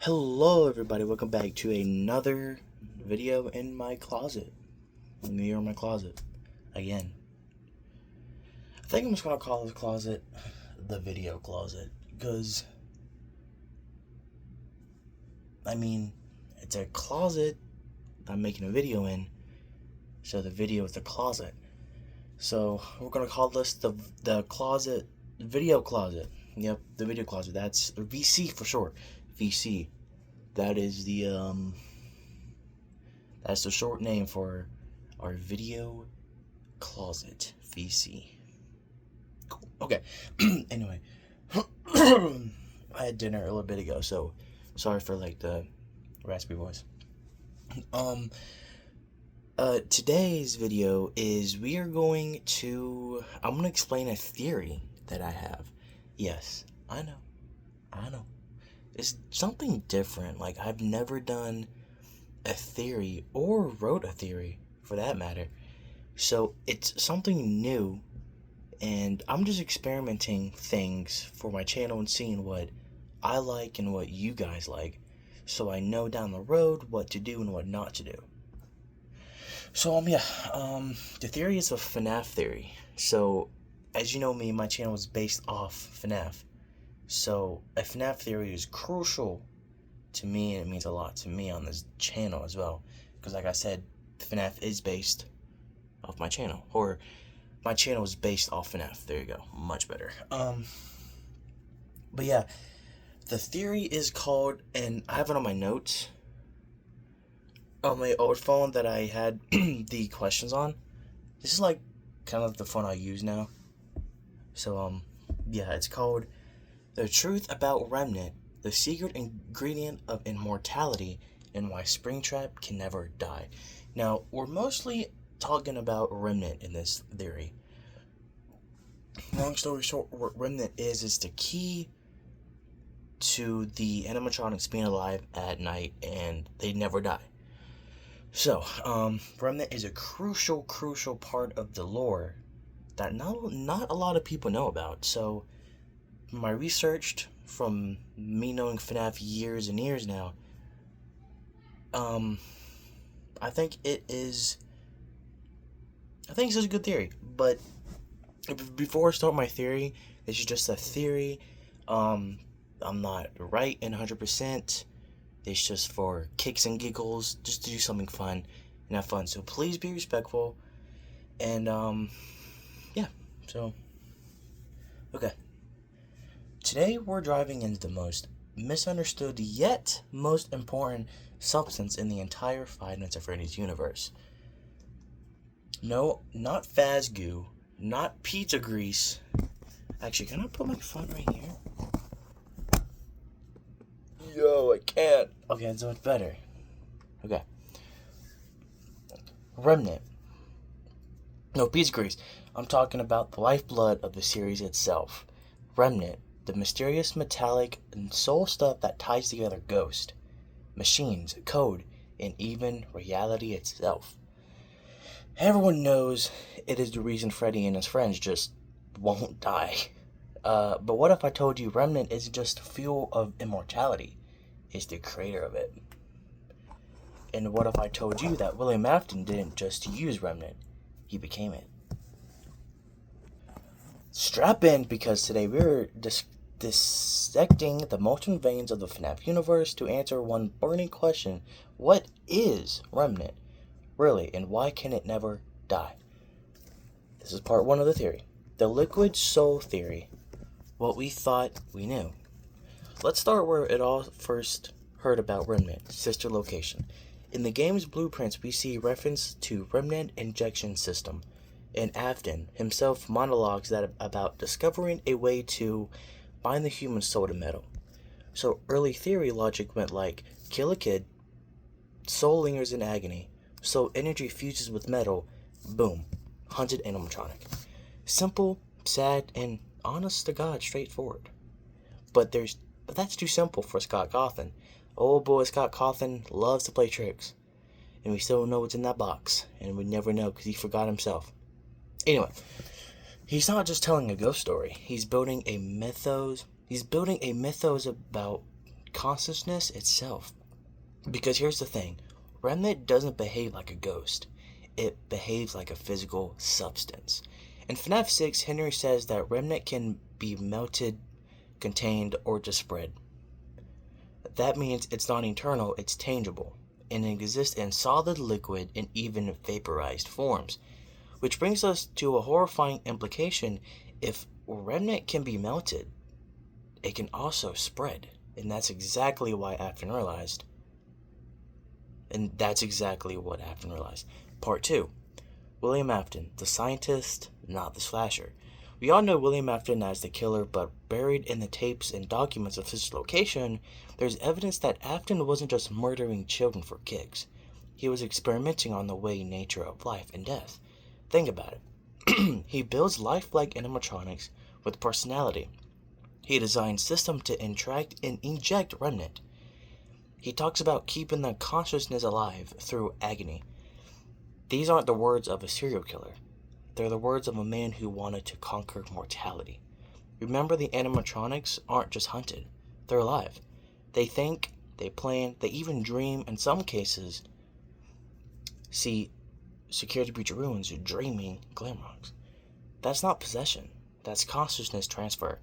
Hello everybody, welcome back to another video in my closet. Me or my closet. Again. I think I'm just gonna call this closet the video closet. Because it's a closet I'm making a video in. So the video is the closet. So we're gonna call this the closet video closet. Yep, the video closet. That's VC for short. VC. That is that's the short name for our video closet. VC. Cool. Okay. Anyway, I had dinner a little bit ago, so sorry for the raspy voice. Today's video is I'm gonna explain a theory that I have. Yes, I know. It's something different. I've never done a theory or wrote a theory for that matter. So it's something new, and I'm just experimenting things for my channel and seeing what I like and what you guys like, so I know down the road what to do and what not to do. So the theory is a FNAF theory. So as you know me, my channel is based off FNAF. So a FNAF theory is crucial to me, and it means a lot to me on this channel as well. Because like I said, FNAF is based off my channel. Or my channel is based off FNAF. There you go. Much better. But yeah, the theory is called, and I have it on my notes on my old phone that I had the questions on. This is kind of the phone I use now. So yeah, it's called The Truth About Remnant, the Secret Ingredient of Immortality, and Why Springtrap Can Never Die. Now, we're mostly talking about Remnant in this theory. Long story short, what Remnant is the key to the animatronics being alive at night and they never die. So, Remnant is a crucial part of the lore that not a lot of people know about. So, my research from me knowing FNAF years and years now, I think it's a good theory. But before I start my theory, this is just a theory. I'm not right in 100%. It's just for kicks and giggles, just to do something fun and have fun. So please be respectful. And yeah. So okay. Today we're driving into the most misunderstood yet most important substance in the entire Five Nights at Freddy's universe. No, not Faz goo, not pizza grease. Actually, can I put my phone right here? Yo, I can't. Okay, so it's better. Okay. Remnant. No, pizza grease. I'm talking about the lifeblood of the series itself. Remnant. The mysterious metallic and soul stuff that ties together ghost, machines, code, and even reality itself. Everyone knows it is the reason Freddy and his friends just won't die. But what if I told you Remnant isn't just fuel of immortality? It's the creator of it. And what if I told you that William Afton didn't just use Remnant, he became it? Strap in, because today we're dissecting the molten veins of the FNAF universe to answer one burning question: what is Remnant, really, and why can it never die? This is part one of the theory. The liquid soul theory. What we thought we knew. Let's start where it all first heard about Remnant, sister location. In the game's blueprints, we see reference to Remnant injection system, and Afton himself monologues that about discovering a way to bind the human soul to metal. So early theory logic went kill a kid, soul lingers in agony, soul energy fuses with metal, boom, haunted animatronic. Simple, sad, and honest to God straightforward. But that's too simple for Scott Cawthon. Old boy Scott Cawthon loves to play tricks. And we still don't know what's in that box. And we never know because he forgot himself. Anyway, he's not just telling a ghost story. He's building a mythos about consciousness itself. Because here's the thing, Remnant doesn't behave like a ghost. It behaves like a physical substance. In FNAF 6, Henry says that Remnant can be melted, contained, or just spread. That means it's not eternal, it's tangible, and it exists in solid, liquid, and even vaporized forms. Which brings us to a horrifying implication. If Remnant can be melted, it can also spread. And that's exactly what Afton realized. Part 2. William Afton, the scientist, not the slasher. We all know William Afton as the killer, but buried in the tapes and documents of his location, there's evidence that Afton wasn't just murdering children for kicks. He was experimenting on the way nature of life and death. Think about it. He builds lifelike animatronics with personality. He designs systems to interact and inject Remnant. He talks about keeping the consciousness alive through agony. These aren't the words of a serial killer. They're the words of a man who wanted to conquer mortality. Remember, the animatronics aren't just hunted. They're alive. They think, they plan, they even dream. In some cases, see security breach ruins dreaming Glamrocks. That's not possession. That's consciousness transfer.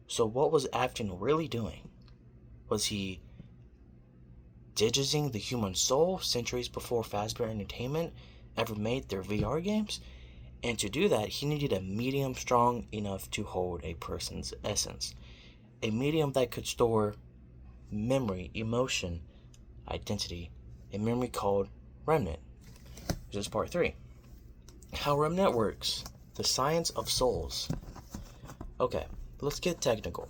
So what was Afton really doing? Was he digitizing the human soul centuries before Fazbear Entertainment ever made their VR games? And to do that, he needed a medium strong enough to hold a person's essence. A medium that could store memory, emotion, identity, a memory called Remnant. This is part 3. How Remnant works. The science of souls. Okay, let's get technical.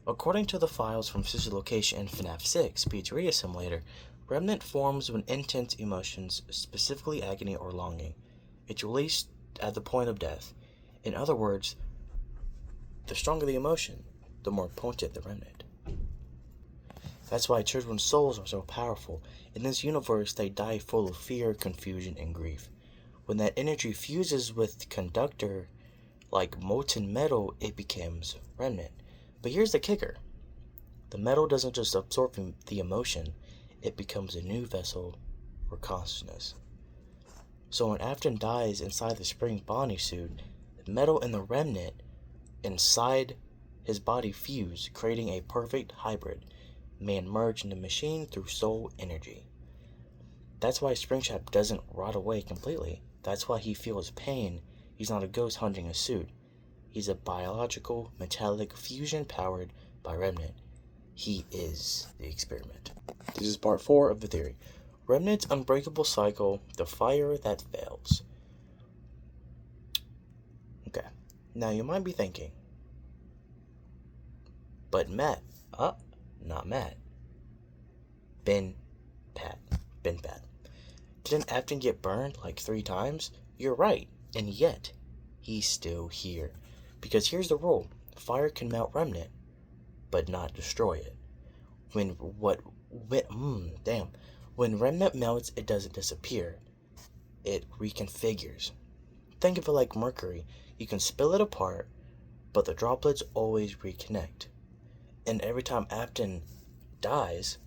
According to the files from Sister Location and FNAF 6 Pizzeria Simulator, Remnant forms when intense emotions, specifically agony or longing, it's released at the point of death. In other words, the stronger the emotion, the more potent the Remnant. That's why children's souls are so powerful. In this universe, they die full of fear, confusion, and grief. When that energy fuses with conductor, like molten metal, it becomes Remnant. But here's the kicker. The metal doesn't just absorb the emotion, it becomes a new vessel for consciousness. So when Afton dies inside the spring Bonnie suit, the metal and the Remnant inside his body fuse, creating a perfect hybrid. Man merge in the machine through soul energy. That's why Springtrap doesn't rot away completely. That's why he feels pain. He's not a ghost hunting a suit. He's a biological, metallic fusion powered by Remnant. He is the experiment. This is part 4 of the theory. Remnant's unbreakable cycle, the fire that fails. Okay, now you might be thinking, but Matt, not Matt. Ben Pat. Didn't Afton get burned like 3 times? You're right, and yet, he's still here. Because here's the rule, fire can melt Remnant, but not destroy it. When Remnant melts, it doesn't disappear. It reconfigures. Think of it like mercury. You can spill it apart, but the droplets always reconnect. And every time Afton dies,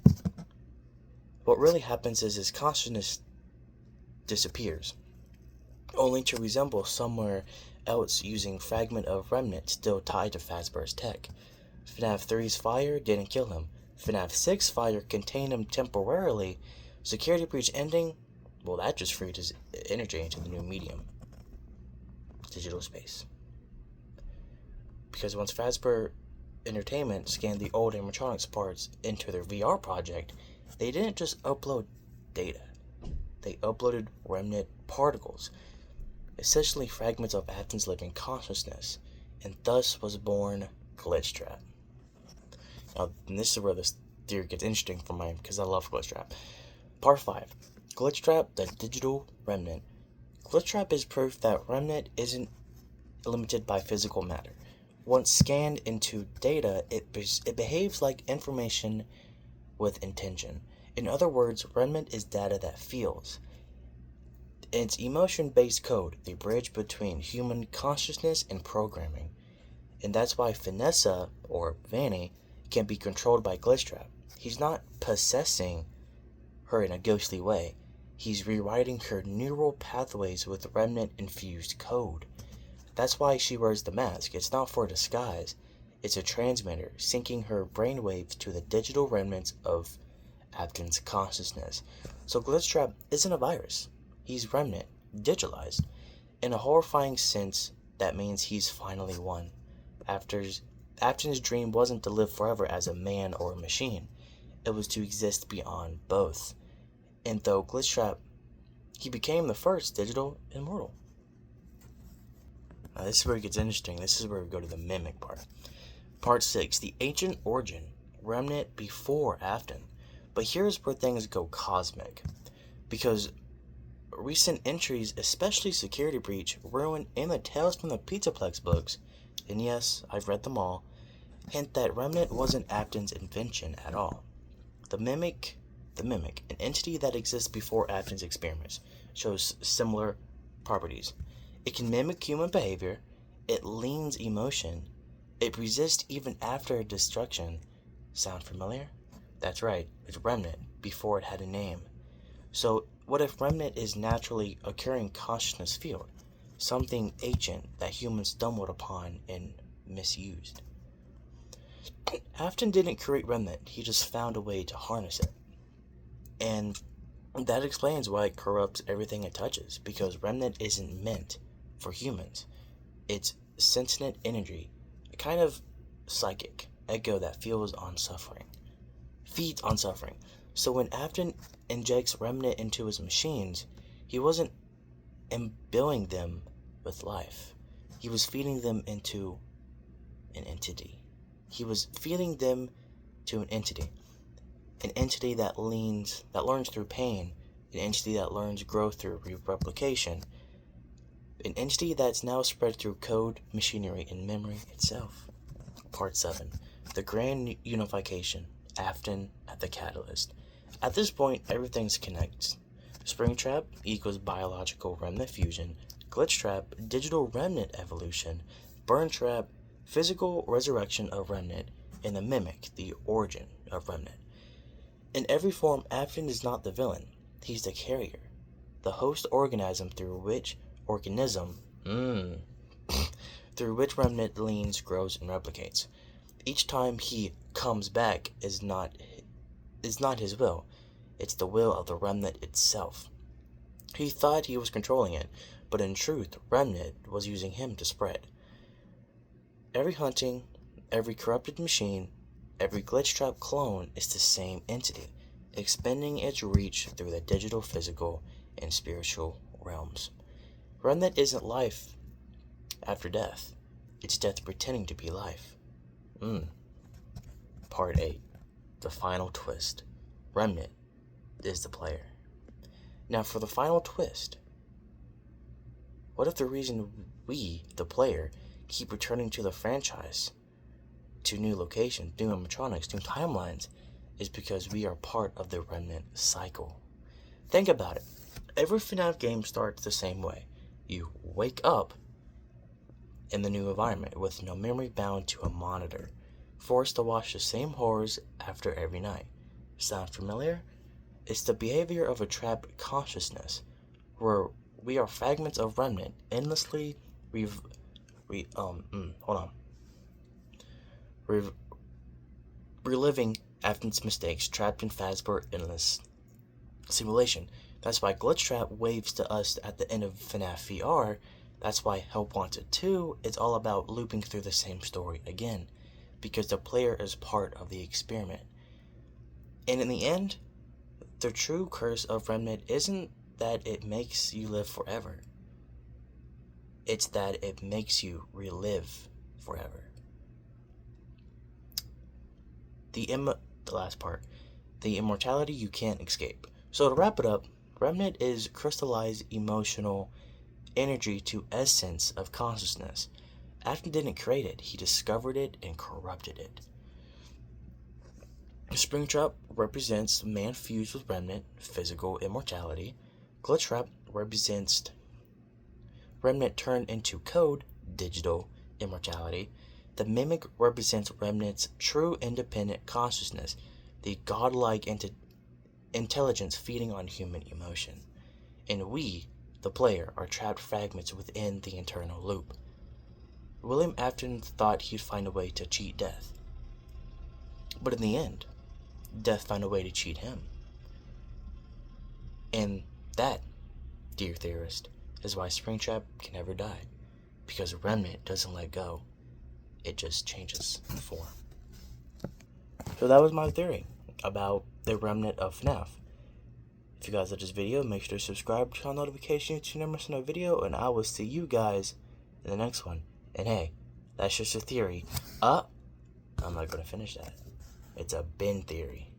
what really happens is his consciousness disappears, only to resemble somewhere else using fragment of Remnant still tied to Fazbear's tech. FNAF 3's fire didn't kill him. FNAF 6 fire contained him temporarily. Security breach ending, well, that just freed his energy into the new medium, digital space. Because once Fazbear Entertainment scanned the old animatronics parts into their VR project, they didn't just upload data. They uploaded Remnant particles, essentially fragments of Afton's living consciousness, and thus was born Glitchtrap. Now, and this is where this theory gets interesting for me, because I love Glitchtrap. Part 5. Glitchtrap, the digital Remnant. Glitchtrap is proof that Remnant isn't limited by physical matter. Once scanned into data, it behaves like information with intention. In other words, Remnant is data that feels. It's emotion-based code, the bridge between human consciousness and programming. And that's why Vanessa, or Vanny, can be controlled by Glitchtrap. He's not possessing her in a ghostly way. He's rewriting her neural pathways with remnant-infused code. That's why she wears the mask. It's not for disguise. It's a transmitter, syncing her brainwaves to the digital remnants of Afton's consciousness. So Glitchtrap isn't a virus. He's remnant, digitalized. In a horrifying sense, that means he's finally won. Afton's dream wasn't to live forever as a man or a machine. It was to exist beyond both. And though Glitchtrap, he became the first digital immortal. Now this is where it gets interesting. This is where we go to the mimic part. Part 6, the ancient origin, remnant before Afton. But here's where things go cosmic. Because recent entries, especially Security Breach, Ruin, and the Tales from the Pizzaplex books, and yes, I've read them all, hint that remnant wasn't Afton's invention at all. The mimic, an entity that exists before Afton's experiments, shows similar properties. It can mimic human behavior, it leans emotion, it resists even after destruction. Sound familiar? That's right, it's remnant, before it had a name. So, what if remnant is naturally occurring consciousness field, something ancient that humans stumbled upon and misused? Afton didn't create remnant, he just found a way to harness it. And that explains why it corrupts everything it touches, because remnant isn't meant for humans. It's sentient energy, a kind of psychic echo that feeds on suffering. So when Afton injects remnant into his machines, he wasn't imbuing them with life. He was feeding them into an entity. He was feeding them to an entity that learns through pain, an entity that learns growth through replication, an entity that's now spread through code, machinery, and memory itself. Part 7, the grand unification, Afton at the catalyst. At this point, everything's connected. Springtrap equals biological remnant fusion, Glitchtrap, digital remnant evolution, Burntrap, physical resurrection of remnant, and the mimic, the origin of remnant. In every form, Afton is not the villain. He's the carrier, the host organism through which remnant leans, grows, and replicates. Each time he comes back is not his will. It's the will of the remnant itself. He thought he was controlling it, but in truth, remnant was using him to spread. Every hunting, every corrupted machine, every Glitchtrap clone is the same entity, expanding its reach through the digital, physical, and spiritual realms. Remnant isn't life after death. It's death pretending to be life. Part 8, the final twist. Remnant is the player. Now for the final twist. What if the reason we, the player, keep returning to the franchise, to new locations, new animatronics, new timelines, is because we are part of the remnant cycle? Think about it. Every FNAF game starts the same way. You wake up in the new environment with no memory bound to a monitor, forced to watch the same horrors after every night. Sound familiar? It's the behavior of a trapped consciousness, where we are fragments of remnant, endlessly reliving Afton's mistakes, trapped in Fazbear endless simulation. That's why Glitchtrap waves to us at the end of FNAF VR. That's why Help Wanted 2 is all about looping through the same story again, because the player is part of the experiment. And in the end, the true curse of remnant isn't that it makes you live forever. It's that it makes you relive forever. The last part, the immortality you can't escape. So to wrap it up, remnant is crystallized emotional energy to essence of consciousness. Afton didn't create it, he discovered it and corrupted it. Springtrap represents man fused with remnant, physical immortality. Glitchtrap represents remnant turned into code, digital immortality. The mimic represents remnant's true independent consciousness, the godlike intelligence feeding on human emotion. And we, the player, are trapped fragments within the internal loop. William Afton thought he'd find a way to cheat death. But in the end, death found a way to cheat him. And that, dear theorist, is why Springtrap can never die. Because Remnant doesn't let go. It just changes form. So that was my theory about the Remnant of FNAF. If you guys like this video, make sure to subscribe, turn on notifications to never miss another video, and I will see you guys in the next one. And hey, that's just a theory. I'm not going to finish that. It's a bin theory.